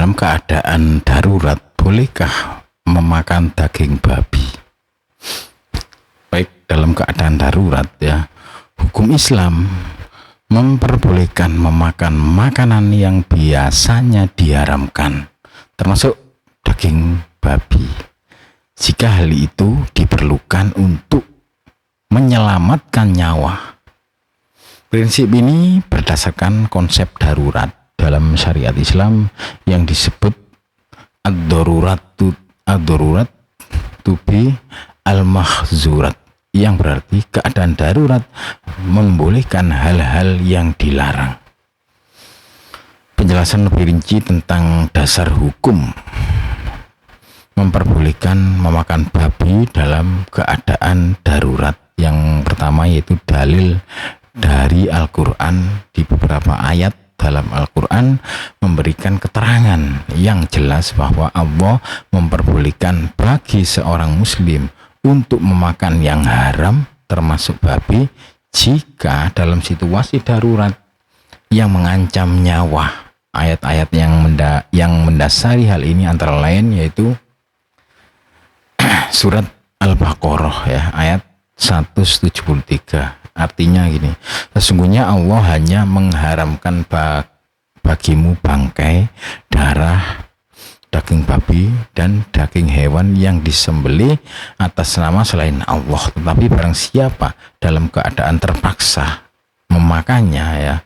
dalam keadaan darurat, bolehkah memakan daging babi? Baik, dalam keadaan darurat ya, hukum Islam memperbolehkan memakan makanan yang biasanya diharamkan, termasuk daging babi, jika hal itu diperlukan untuk menyelamatkan nyawa. Prinsip ini berdasarkan konsep darurat dalam syariat Islam yang disebut ad-darurat tubi al-mahzurat, yang berarti keadaan darurat membolehkan hal-hal yang dilarang. Penjelasan lebih rinci tentang dasar hukum memperbolehkan memakan babi dalam keadaan darurat. Yang pertama yaitu dalil dari Al-Quran. Di beberapa ayat dalam Al-Quran memberikan keterangan yang jelas bahwa Allah memperbolehkan bagi seorang muslim untuk memakan yang haram termasuk babi jika dalam situasi darurat yang mengancam nyawa. Ayat-ayat yang mendasari hal ini antara lain yaitu surat Al-Baqarah ya, ayat 173. Artinya gini, sesungguhnya Allah hanya mengharamkan bagimu bangkai, darah, daging babi, dan daging hewan yang disembelih atas nama selain Allah. Tetapi barang siapa dalam keadaan terpaksa memakannya ya,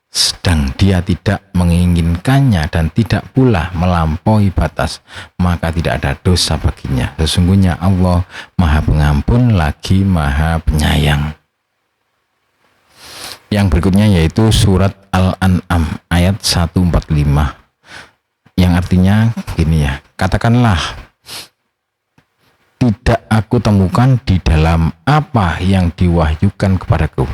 sedang dia tidak menginginkannya dan tidak pula melampaui batas, maka tidak ada dosa baginya. Sesungguhnya Allah Maha Pengampun lagi Maha Penyayang. Yang berikutnya yaitu surat Al-An'am ayat 145, yang artinya gini ya, katakanlah, tidak aku temukan di dalam apa yang diwahyukan kepadaku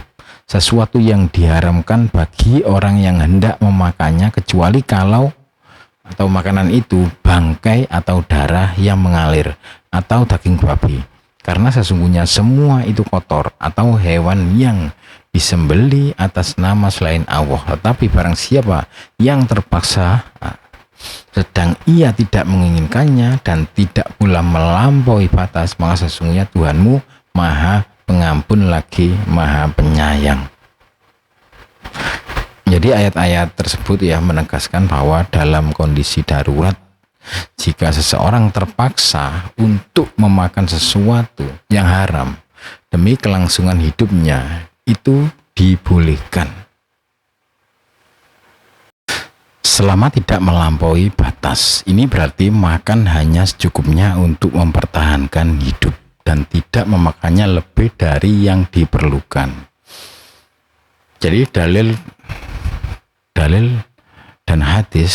sesuatu yang diharamkan bagi orang yang hendak memakannya, kecuali kalau atau makanan itu bangkai atau darah yang mengalir atau daging babi, karena sesungguhnya semua itu kotor, atau hewan yang disembeli atas nama selain Allah. Tetapi barang siapa yang terpaksa sedang ia tidak menginginkannya dan tidak pula melampaui batas, maka sesungguhnya Tuhanmu Maha Pengampun lagi Maha Penyayang. Jadi ayat-ayat tersebut ya menegaskan bahwa dalam kondisi darurat, jika seseorang terpaksa untuk memakan sesuatu yang haram demi kelangsungan hidupnya, itu dibolehkan selama tidak melampaui batas. Ini berarti makan hanya secukupnya untuk mempertahankan hidup dan tidak memakannya lebih dari yang diperlukan. Jadi dalil dan hadis,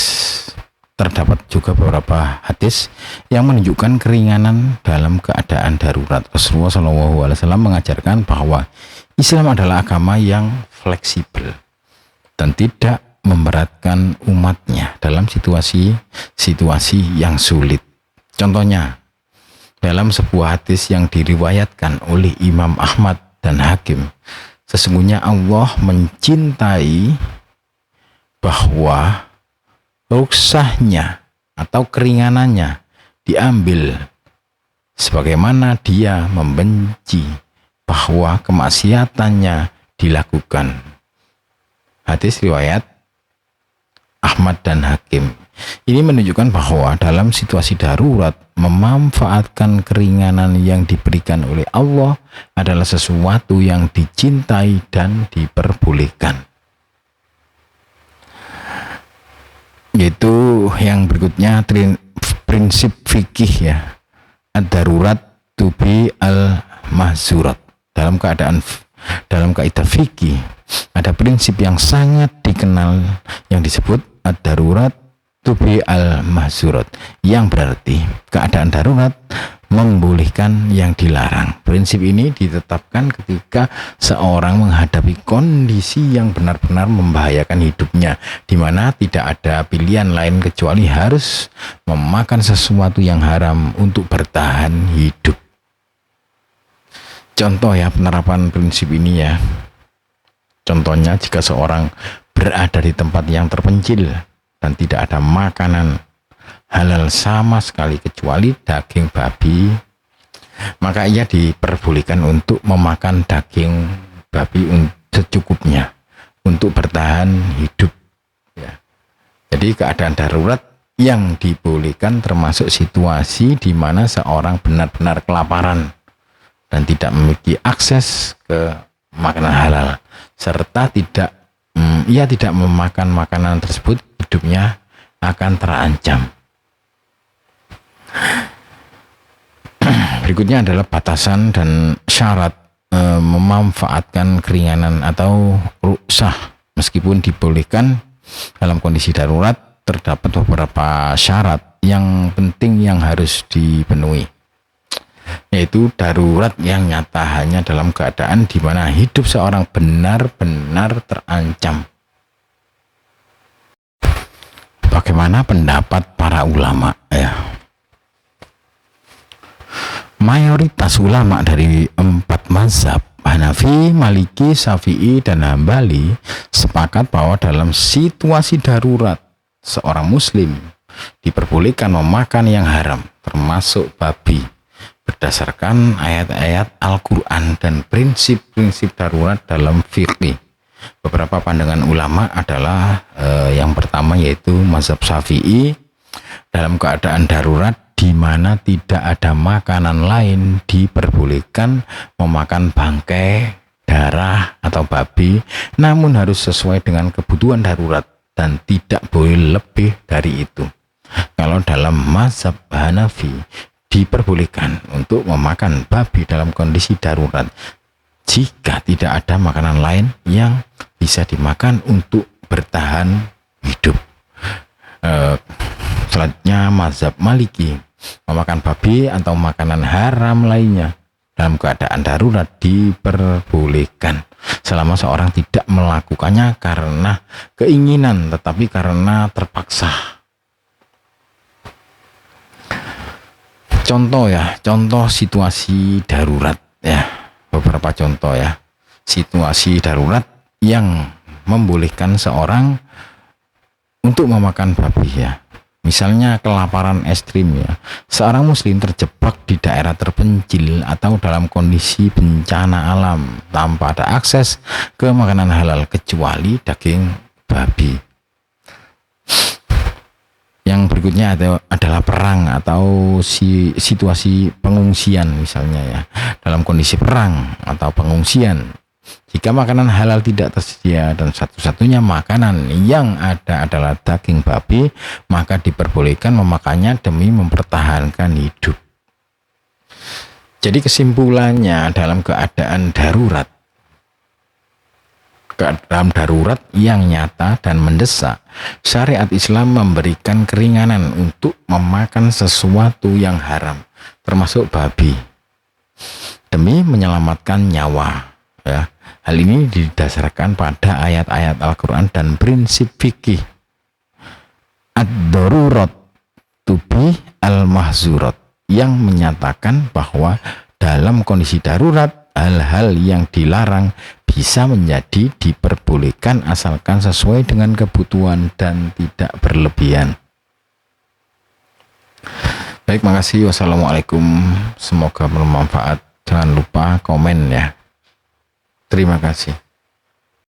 terdapat juga beberapa hadis yang menunjukkan keringanan dalam keadaan darurat. Rasulullah SAW mengajarkan bahwa Islam adalah agama yang fleksibel dan tidak memberatkan umatnya dalam situasi yang sulit. Contohnya, dalam sebuah hadis yang diriwayatkan oleh Imam Ahmad dan Hakim, sesungguhnya Allah mencintai bahwa ruksahnya atau keringanannya diambil, sebagaimana dia membenci bahwa kemaksiatannya dilakukan. Hadis riwayat Ahmad dan Hakim. Ini menunjukkan bahwa dalam situasi darurat, memanfaatkan keringanan yang diberikan oleh Allah adalah sesuatu yang dicintai dan diperbolehkan. Yaitu yang berikutnya, prinsip fikih ya, ad-darurat tubi al-mahzurat. Dalam kaidah fikih ada prinsip yang sangat dikenal yang disebut ad-darurat tubi al-mahzurat, yang berarti keadaan darurat membolehkan yang dilarang. Prinsip ini ditetapkan ketika seorang menghadapi kondisi yang benar-benar membahayakan hidupnya, di mana tidak ada pilihan lain kecuali harus memakan sesuatu yang haram untuk bertahan hidup. Contoh ya penerapan prinsip ini ya. Contohnya, jika seorang berada di tempat yang terpencil dan tidak ada makanan halal sama sekali kecuali daging babi, maka ia diperbolehkan untuk memakan daging babi secukupnya untuk bertahan hidup ya. Jadi keadaan darurat yang dibolehkan termasuk situasi di mana seorang benar-benar kelaparan dan tidak memiliki akses ke makanan halal, serta ia tidak memakan makanan tersebut, hidupnya akan terancam. Berikutnya adalah batasan dan syarat memanfaatkan keringanan atau ruksah. Meskipun dibolehkan dalam kondisi darurat, terdapat beberapa syarat yang penting yang harus dipenuhi, yaitu darurat yang nyata hanya dalam keadaan di mana hidup seorang benar-benar terancam. Bagaimana pendapat para ulama ya? Mayoritas ulama dari 4 mazhab Hanafi, Maliki, Syafi'i, dan Hambali sepakat bahwa dalam situasi darurat seorang muslim diperbolehkan memakan yang haram termasuk babi berdasarkan ayat-ayat Al-Quran dan prinsip-prinsip darurat dalam fikih. Beberapa pandangan ulama adalah yang pertama yaitu mazhab Syafi'i, dalam keadaan darurat di mana tidak ada makanan lain diperbolehkan memakan bangkai, darah, atau babi, namun harus sesuai dengan kebutuhan darurat dan tidak boleh lebih dari itu. Kalau dalam mazhab Hanafi diperbolehkan untuk memakan babi dalam kondisi darurat jika tidak ada makanan lain yang bisa dimakan untuk bertahan hidup. Selanjutnya mazhab Maliki, memakan babi atau makanan haram lainnya dalam keadaan darurat diperbolehkan selama seorang tidak melakukannya karena keinginan tetapi karena terpaksa. Contoh situasi darurat ya, beberapa contoh ya, situasi darurat yang membolehkan seorang untuk memakan babi ya. Misalnya kelaparan ekstrim ya, seorang muslim terjebak di daerah terpencil atau dalam kondisi bencana alam tanpa ada akses ke makanan halal kecuali daging babi. Yang berikutnya adalah perang atau situasi pengungsian misalnya ya, dalam kondisi perang atau pengungsian. Jika makanan halal tidak tersedia dan satu-satunya makanan yang ada adalah daging babi, maka diperbolehkan memakannya demi mempertahankan hidup. Jadi kesimpulannya, dalam keadaan darurat yang nyata dan mendesak, syariat Islam memberikan keringanan untuk memakan sesuatu yang haram, termasuk babi, demi menyelamatkan nyawa. Ya, hal ini didasarkan pada ayat-ayat Al-Quran dan prinsip fikih ad-darurat tubi al-mahzurat yang menyatakan bahwa dalam kondisi darurat hal-hal yang dilarang bisa menjadi diperbolehkan asalkan sesuai dengan kebutuhan dan tidak berlebihan. Baik, makasih. Wassalamualaikum, semoga bermanfaat. Jangan lupa komen ya. Terima kasih.